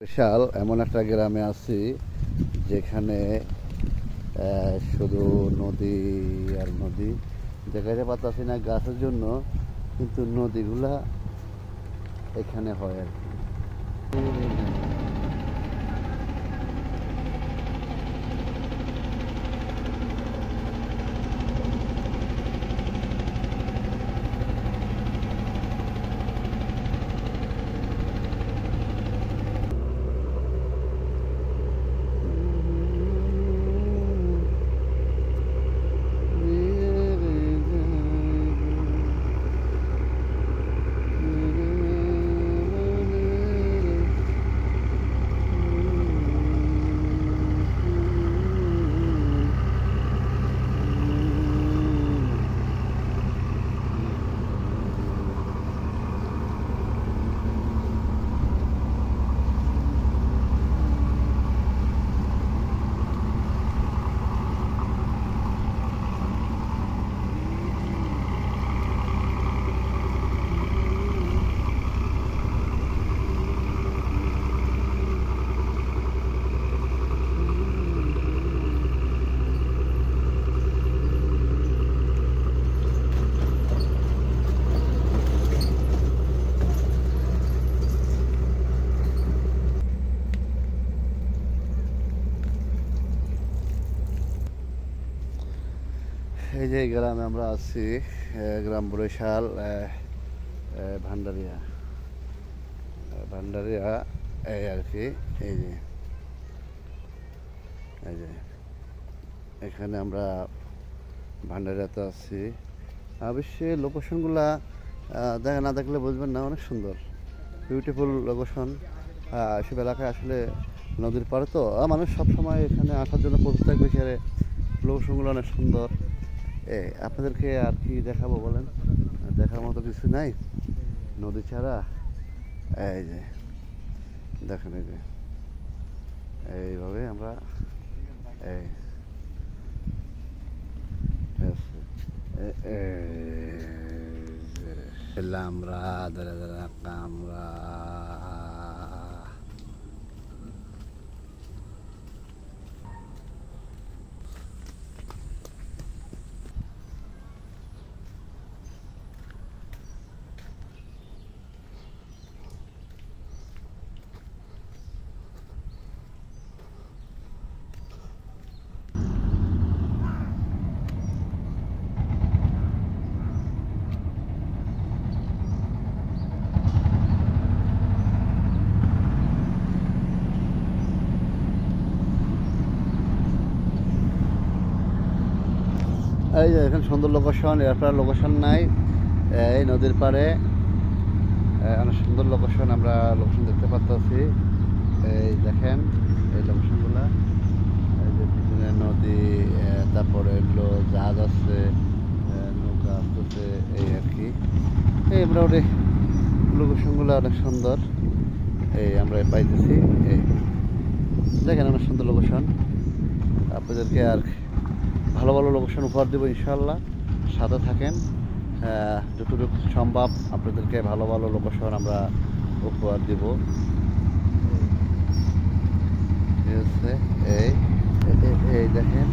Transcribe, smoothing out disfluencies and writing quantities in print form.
বিশাল এমন একটা গ্রামে আছি যেখানে শুধু নদী আর নদী। দেখাতে পারতাছি না গাছের জন্য, কিন্তু নদীগুলা এখানে হয় আর কি। এই যে গ্রামে আমরা আছি, গ্রাম বরিশাল ভান্ডারিয়া ভান্ডারিয়া এই আর কি। এই যে এখানে আমরা ভান্ডারিয়াতে আছি। অবশ্যই লোকেশনগুলা না দেখলে বুঝবেন না, অনেক সুন্দর, বিউটিফুল লোকেশন। এসব এলাকায় আসলে নদীর পাড়ে তো মানুষ সবসময় এখানে আসার জন্য প্রস্তুত থাকবে। সেখানে লোকেশনগুলো অনেক সুন্দর। আপনাদেরকে আর কি দেখাবো বলেন, দেখার মতো কিছু নাই নদী ছাড়া। এই যে দেখেন, এই যে এইভাবে আমরা আমরা আমরা এই যে এখানে সুন্দর লোকেশন, এরপর লোকেশন নাই। এই নদীর পাড়ে অনেক সুন্দর লোকেশন, আমরা লোকেশন দেখতে পাচ্ছি। এই দেখেন এই লোকেশনগুলা, এই যে পিছনে নদী, তারপরে জাহাজ আসছে, নৌকা আসতেছে, এই আর কি। এই মোটামুটি লোকেশনগুলো অনেক সুন্দর, এই আমরা পাইতেছি। এই দেখেন অনেক সুন্দর লোকেশন। আপনাদেরকে আর ভালো ভালো লোকেশন উপহার দেবো ইনশাল্লাহ, সাথে থাকেন। যতটুকু সম্ভব আপনাদেরকে ভালো ভালো লোকেশন আমরা উপহার দেব। এই দেখেন